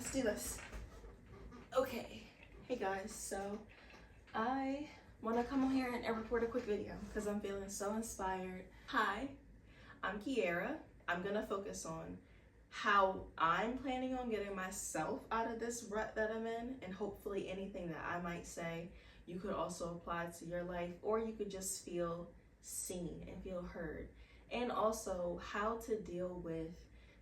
let's do this. Okay, hey guys, so I want to come on here and record a quick video because I'm feeling so inspired. Hi, I'm Kiara. I'm gonna focus on how I'm planning on getting myself out of this rut that I'm in, and hopefully anything that I might say you could also apply to your life, or you could just feel seen and feel heard. And also how to deal with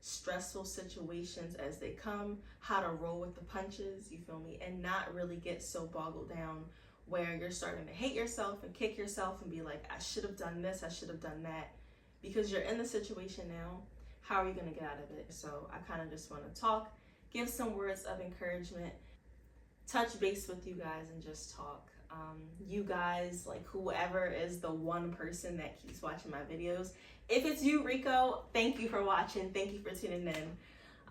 stressful situations as they come, how to roll with the punches, you feel me, and not really get so boggled down where you're starting to hate yourself and kick yourself and be like, I should have done this, I should have done that, because you're in the situation now. How are you going to get out of it? So I kind of just want to talk, give some words of encouragement, touch base with you guys, and just talk. You guys, like whoever is the one person that keeps watching my videos, if it's you, Rico, thank you for watching, thank you for tuning in.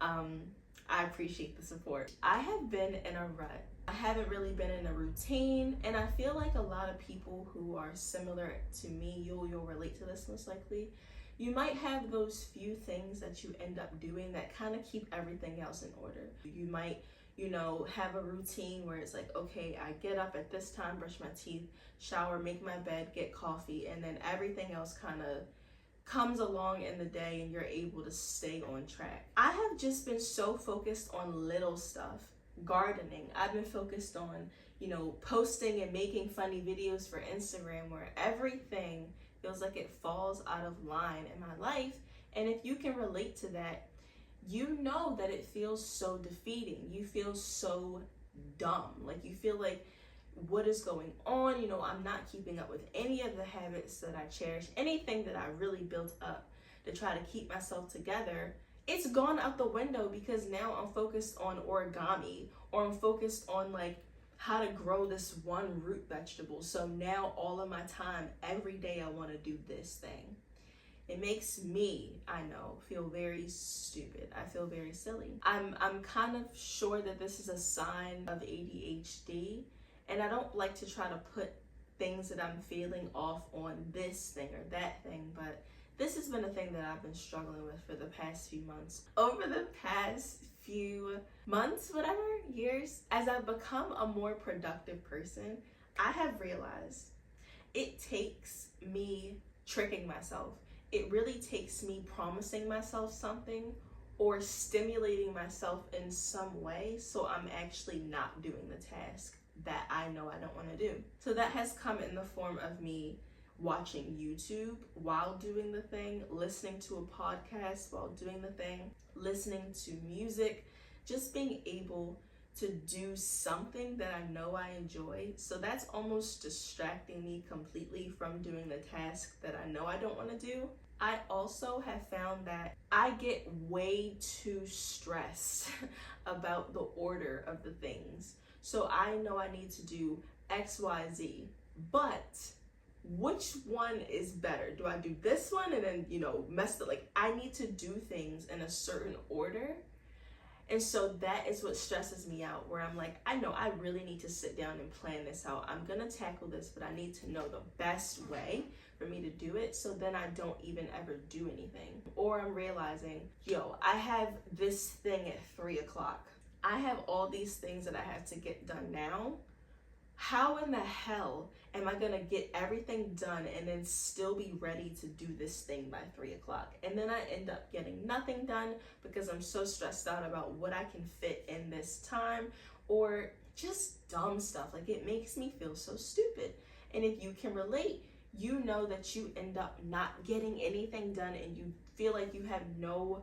I appreciate the support. I have been in a rut. I haven't really been in a routine, and I feel like a lot of people who are similar to me, you'll relate to this most likely. You might have those few things that you end up doing that kind of keep everything else in order. You might, have a routine where it's like, okay, I get up at this time, brush my teeth, shower, make my bed, get coffee, and then everything else kind of comes along in the day and you're able to stay on track. I have just been so focused on little stuff. Gardening, I've been focused on, posting and making funny videos for Instagram, where everything feels like it falls out of line in my life. And if you can relate to that, you know that it feels so defeating. You feel so dumb. Like you feel like, what is going on? I'm not keeping up with any of the habits that I cherish, anything that I really built up to try to keep myself together. It's gone out the window because now I'm focused on origami, or I'm focused on like how to grow this one root vegetable. So now all of my time, every day I want to do this thing. It makes me, I know, feel very stupid. I feel very silly. I'm kind of sure that this is a sign of ADHD, and I don't like to try to put things that I'm feeling off on this thing or that thing, but this has been a thing that I've been struggling with for the past few months. Over the past few months, whatever, years, as I've become a more productive person, I have realized it takes me tricking myself. It really takes me promising myself something or stimulating myself in some way so I'm actually not doing the task that I know I don't want to do. So that has come in the form of me watching YouTube while doing the thing, listening to a podcast while doing the thing, listening to music, just being able to do something that I know I enjoy. So that's almost distracting me completely from doing the task that I know I don't want to do. I also have found that I get way too stressed about the order of the things. So I know I need to do X, Y, Z, but which one is better? Do I do this one and then, mess it? Like, I need to do things in a certain order. And so that is what stresses me out, where I'm like, I know I really need to sit down and plan this out. I'm gonna tackle this, but I need to know the best way for me to do it, so then I don't even ever do anything. Or I'm realizing, I have this thing at 3 o'clock. I have all these things that I have to get done now. How in the hell am I gonna get everything done and then still be ready to do this thing by 3 o'clock? And then I end up getting nothing done because I'm so stressed out about what I can fit in this time, or just dumb stuff. Like, it makes me feel so stupid. And if you can relate, you know that you end up not getting anything done and you feel like you have no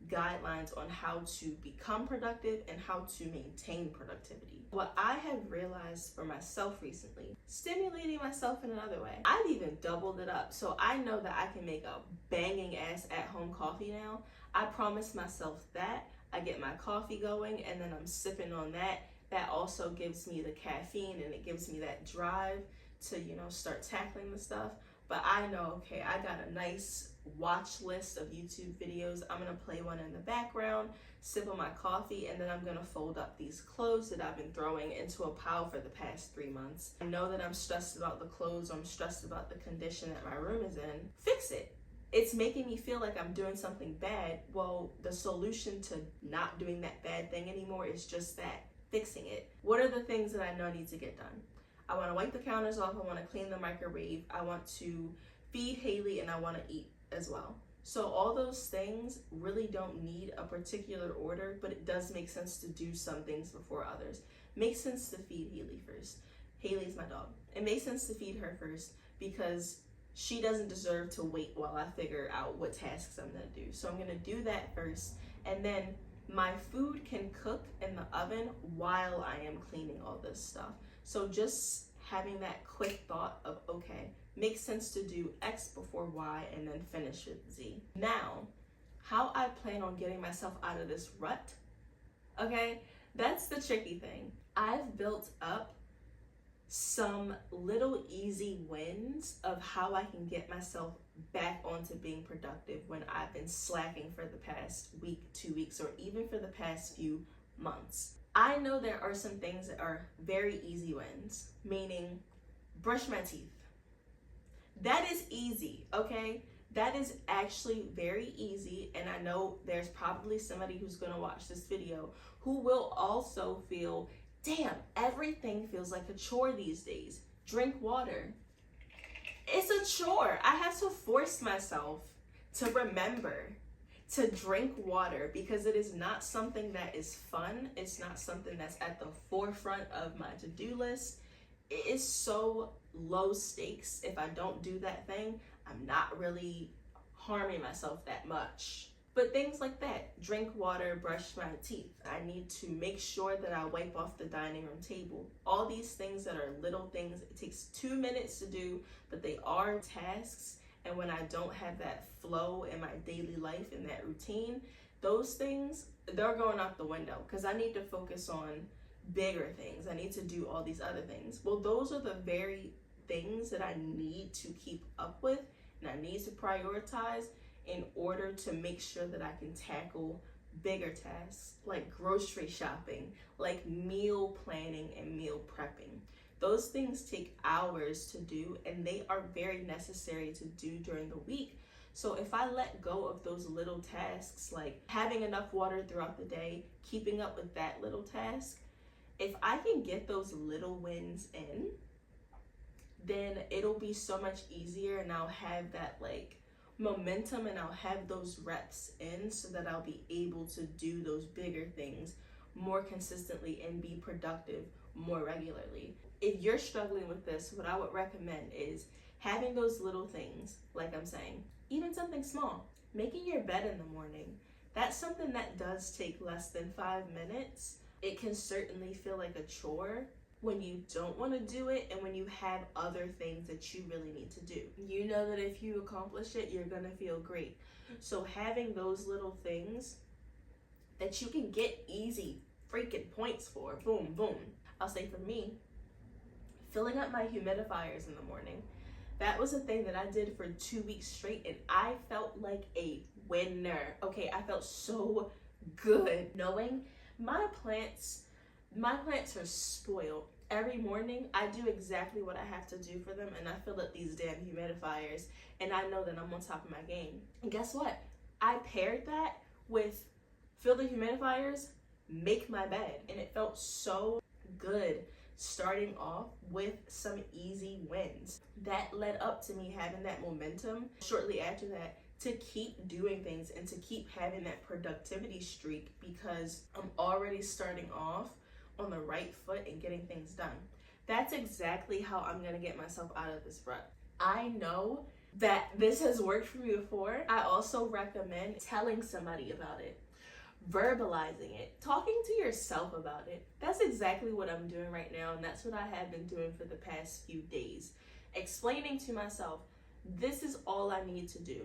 guidelines on how to become productive and how to maintain productivity. What I have realized for myself recently, stimulating myself in another way, I've even doubled it up. So I know that I can make a banging ass at-home coffee now. I promised myself that. I get my coffee going and then I'm sipping on that. That also gives me the caffeine and it gives me that drive to, start tackling the stuff. But I know, okay, I got a nice watch list of YouTube videos. I'm gonna play one in the background, sip on my coffee, and then I'm gonna fold up these clothes that I've been throwing into a pile for the past 3 months. I know that I'm stressed about the clothes, or I'm stressed about the condition that my room is in. Fix it. it's making me feel like I'm doing something bad. Well, the solution to not doing that bad thing anymore is just that, fixing it. What are the things that I know need to get done? I want to wipe the counters off. I want to clean the microwave. I want to feed Haley, and I want to eat as well. So all those things really don't need a particular order, but it does make sense to do some things before others. Makes sense to feed Haley first. Haley's my dog. It makes sense to feed her first because she doesn't deserve to wait while I figure out what tasks I'm gonna do. So I'm gonna do that first, and then my food can cook in the oven while I am cleaning all this stuff. So just having that quick thought of, okay, makes sense to do X before Y and then finish with Z. Now, how I plan on getting myself out of this rut, okay, that's the tricky thing. I've built up some little easy wins of how I can get myself back onto being productive when I've been slacking for the past week, 2 weeks, or even for the past few months. I know there are some things that are very easy wins, meaning brush my teeth. That is easy, okay? That is actually very easy, and I know there's probably somebody who's gonna watch this video who will also feel, damn, everything feels like a chore these days. Drink water. It's a chore. I have to force myself to remember to drink water because it is not something that is fun. It's not something that's at the forefront of my to-do list. It is so low stakes. If I don't do that thing, I'm not really harming myself that much. But things like that, drink water, brush my teeth. I need to make sure that I wipe off the dining room table. All these things that are little things, it takes 2 minutes to do, but they are tasks. And when I don't have that flow in my daily life, in that routine, those things, they're going out the window because I need to focus on bigger things. I need to do all these other things. Well, those are the very things that I need to keep up with and I need to prioritize in order to make sure that I can tackle bigger tasks like grocery shopping, like meal planning and meal prepping. Those things take hours to do and they are very necessary to do during the week. So if I let go of those little tasks like having enough water throughout the day, keeping up with that little task, if I can get those little wins in, then it'll be so much easier and I'll have that like momentum and I'll have those reps in so that I'll be able to do those bigger things more consistently and be productive more regularly. If you're struggling with this, what I would recommend is having those little things, like I'm saying, even something small, making your bed in the morning. That's something that does take less than 5 minutes. It can certainly feel like a chore when you don't want to do it and when you have other things that you really need to do. You know that if you accomplish it, you're gonna feel great. So having those little things that you can get easy freaking points for, boom, boom. I'll say for me, filling up my humidifiers in the morning. That was a thing that I did for 2 weeks straight and I felt like a winner. Okay, I felt so good knowing my plants are spoiled. Every morning I do exactly what I have to do for them and I fill up these damn humidifiers and I know that I'm on top of my game. And guess what? I paired that with fill the humidifiers, make my bed, and it felt so good starting off with some easy wins. That led up to me having that momentum shortly after that to keep doing things and to keep having that productivity streak because I'm already starting off on the right foot and getting things done. That's exactly how I'm gonna get myself out of this rut. I know that this has worked for me before. I also recommend telling somebody about it, verbalizing it, talking to yourself about it. That's exactly what I'm doing right now, and that's what I have been doing for the past few days. Explaining to myself, this is all I need to do.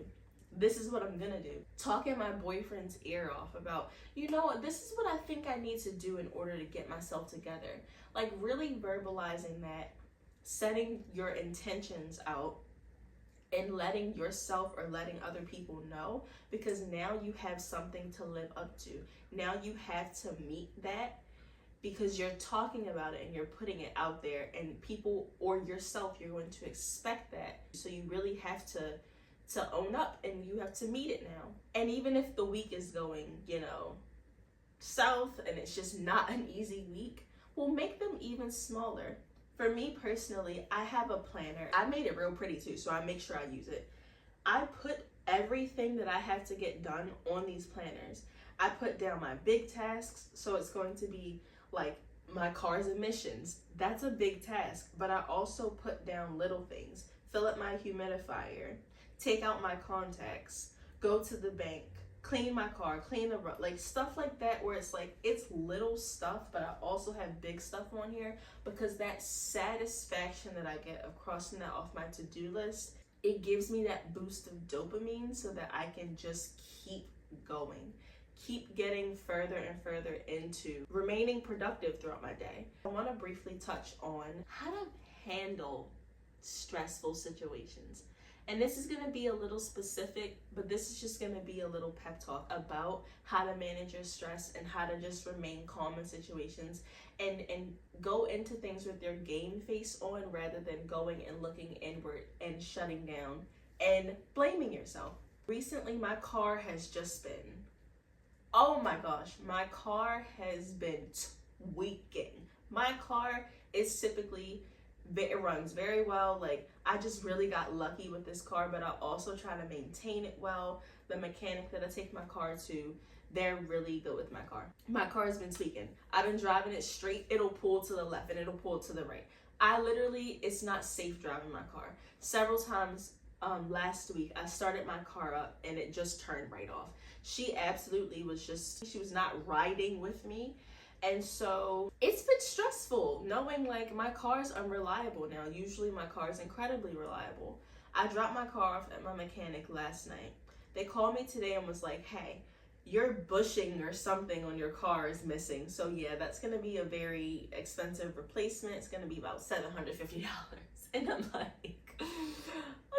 This is what I'm gonna do. Talking my boyfriend's ear off about, you know what, this is what I think I need to do in order to get myself together. Like really verbalizing that, setting your intentions out, and letting yourself or letting other people know, because now you have something to live up to. Now you have to meet that because you're talking about it and you're putting it out there, and people or yourself, you're going to expect that. So you really have to to own up and you have to meet it now. And even if the week is going, south and it's just not an easy week, we'll make them even smaller. For me personally, I have a planner. I made it real pretty too, so I make sure I use it. I put everything that I have to get done on these planners. I put down my big tasks, so it's going to be like my car's emissions. That's a big task, but I also put down little things. Fill up my humidifier, take out my contacts, go to the bank, clean my car, clean the road, like stuff like that, where it's like, it's little stuff, but I also have big stuff on here, because that satisfaction that I get of crossing that off my to-do list, it gives me that boost of dopamine so that I can just keep going, keep getting further and further into remaining productive throughout my day. I want to briefly touch on how to handle stressful situations. And this is going to be a little specific, but this is just going to be a little pep talk about how to manage your stress and how to just remain calm in situations and go into things with your game face on, rather than going and looking inward and shutting down and blaming yourself. Recently, my car has just been, oh my gosh, my car has been tweaking. My car is typically, it runs very well. Like, I just really got lucky with this car, but I also try to maintain it well. The mechanic that I take my car to, they're really good with my car. My car has been tweaking. I've been driving it straight. It'll pull to the left and it'll pull to the right. It's not safe driving my car. Several times last week, I started my car up and it just turned right off. She absolutely she was not riding with me. And so it's been stressful knowing like my car's unreliable now. Usually my car is incredibly reliable. I dropped my car off at my mechanic last night. They called me today and was like, hey, your bushing or something on your car is missing. So yeah, that's going to be a very expensive replacement. It's going to be about $750. And I'm like,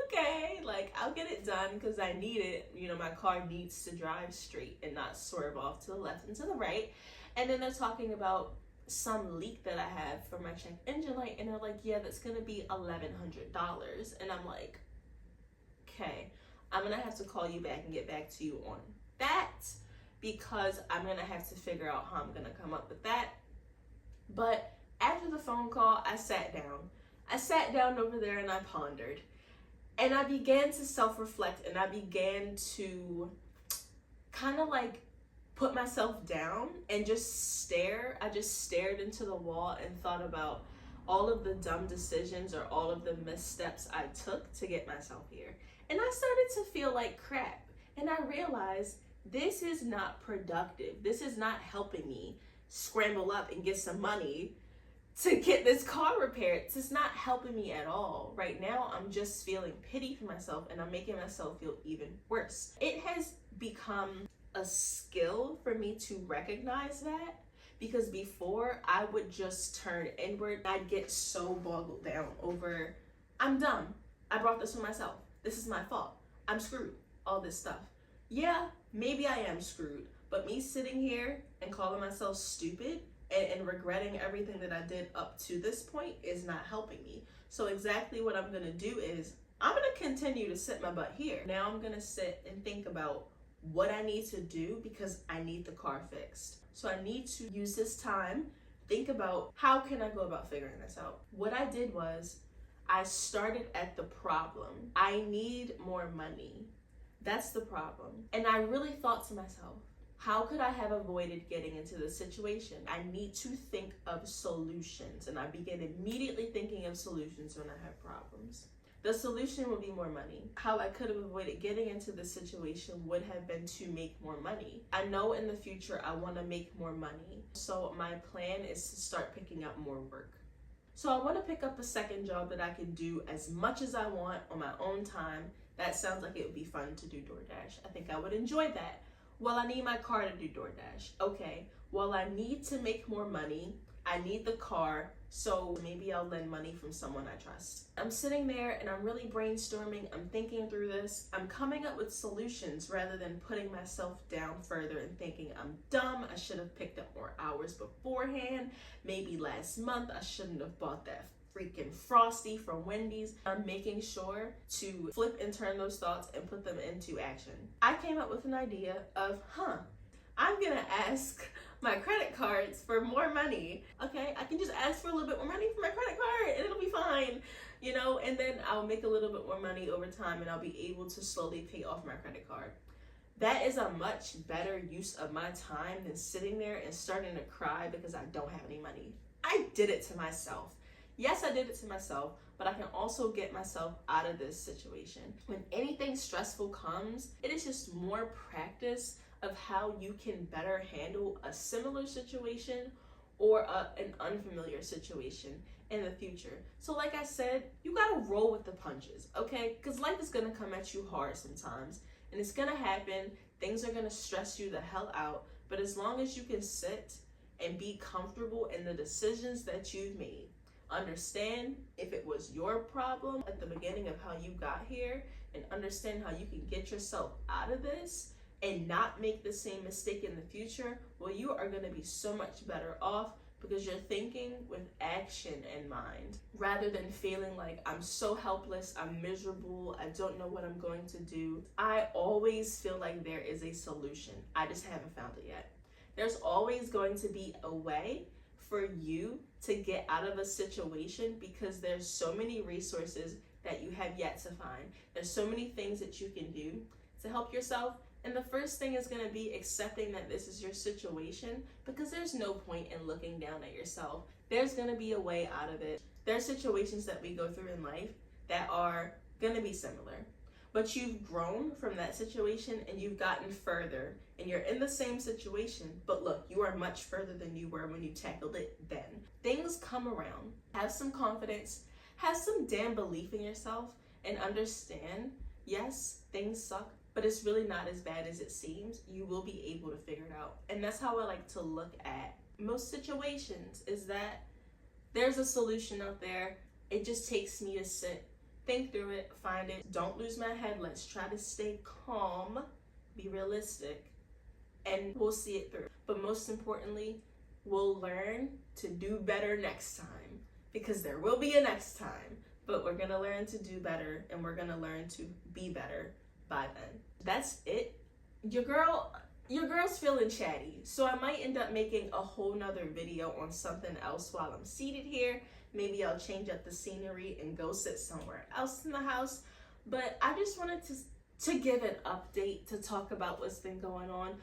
okay, like I'll get it done because I need it. My car needs to drive straight and not swerve off to the left and to the right. And then they're talking about some leak that I have for my check engine light. And they're like, yeah, that's going to be $1,100. And I'm like, okay, I'm going to have to call you back and get back to you on that, because I'm going to have to figure out how I'm going to come up with that. But after the phone call, I sat down over there and I pondered. And I began to self-reflect, and I began to kind of like put myself down and just stare. I just stared into the wall and thought about all of the dumb decisions or all of the missteps I took to get myself here. And I started to feel like crap. And I realized this is not productive. This is not helping me scramble up and get some money to get this car repaired. It's not helping me at all. Right now, I'm just feeling pity for myself, and I'm making myself feel even worse. It has become a skill for me to recognize that, because before I would just turn inward. I'd get so boggled down over, I'm dumb. I brought this on myself. This is my fault. I'm screwed. All this stuff. Yeah, maybe I am screwed, but me sitting here and calling myself stupid and regretting everything that I did up to this point is not helping me. So exactly what I'm going to do is I'm going to continue to sit my butt here. Now I'm going to sit and think about what I need to do, because I need the car fixed. So I need to use this time, think about how can I go about figuring this out. What I did was I started at the problem. I need more money. That's the problem. And I really thought to myself, how could I have avoided getting into this situation? I need to think of solutions. And I began immediately thinking of solutions when I have problems. The solution would be more money. How I could have avoided getting into this situation would have been to make more money. I know in the future I want to make more money. So my plan is to start picking up more work. So I want to pick up a second job that I can do as much as I want on my own time. That sounds like it would be fun to do DoorDash. I think I would enjoy that. Well, I need my car to do DoorDash. Okay, well, I need to make more money. I need the car, so maybe I'll lend money from someone I trust. I'm sitting there and I'm really brainstorming. I'm thinking through this. I'm coming up with solutions rather than putting myself down further and thinking I'm dumb. I should have picked up more hours beforehand. Maybe last month I shouldn't have bought that freaking Frosty from Wendy's. I'm making sure to flip and turn those thoughts and put them into action. I came up with an idea of, I'm gonna ask my credit cards for more money. Okay, I can just ask for a little bit more money for my credit card and it'll be fine, you know, and then I'll make a little bit more money over time and I'll be able to slowly pay off my credit card. That is a much better use of my time than sitting there and starting to cry because I don't have any money. I did it to myself. Yes, I did it to myself, but I can also get myself out of this situation. When anything stressful comes, it is just more practice of how you can better handle a similar situation or an unfamiliar situation in the future. So like I said, you gotta roll with the punches, okay? Because life is gonna come at you hard sometimes. And it's gonna happen, things are gonna stress you the hell out, but as long as you can sit and be comfortable in the decisions that you've made, understand if it was your problem at the beginning of how you got here, and understand how you can get yourself out of this and not make the same mistake in the future, well, you are gonna be so much better off because you're thinking with action in mind rather than feeling like I'm so helpless, I'm miserable, I don't know what I'm going to do. I always feel like there is a solution. I just haven't found it yet. There's always going to be a way for you to get out of a situation because there's so many resources that you have yet to find. There's so many things that you can do to help yourself. And the first thing is going to be accepting that this is your situation because there's no point in looking down at yourself. There's going to be a way out of it. There are situations that we go through in life that are going to be similar, but you've grown from that situation and you've gotten further and you're in the same situation, but look, you are much further than you were when you tackled it then. Things come around. Have some confidence, have some damn belief in yourself, and understand, yes, things suck, but it's really not as bad as it seems. You will be able to figure it out. And that's how I like to look at most situations, is that there's a solution out there. It just takes me to sit, think through it, find it. Don't lose my head. Let's try to stay calm, be realistic, and we'll see it through. But most importantly, we'll learn to do better next time, because there will be a next time, but we're gonna learn to do better and we're gonna learn to be better by then. That's it. Your girl's feeling chatty, so I might end up making a whole nother video on something else while I'm seated here. Maybe I'll change up the scenery and go sit somewhere else in the house. But I just wanted to give an update, to talk about what's been going on,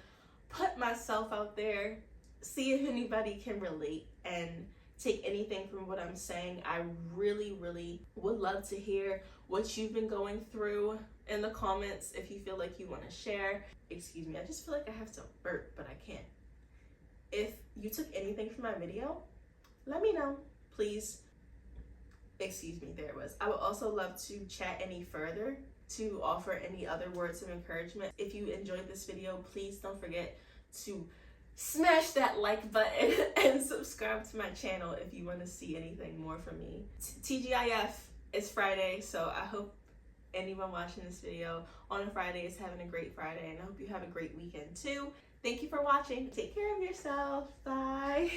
put myself out there, see if anybody can relate and take anything from what I'm saying. I really, really would love to hear what you've been going through in the comments if you feel like you want to share. Excuse me, I just feel like I have to burp, but I can't. If you took anything from my video, let me know, please. Excuse me, there it was. I would also love to chat any further, to offer any other words of encouragement. If you enjoyed this video, please don't forget to smash that like button and subscribe to my channel if you want to see anything more from me. TGIF, it's Friday, so I hope anyone watching this video on a Friday is having a great Friday, and I hope you have a great weekend too. Thank you for watching. Take care of yourself. Bye.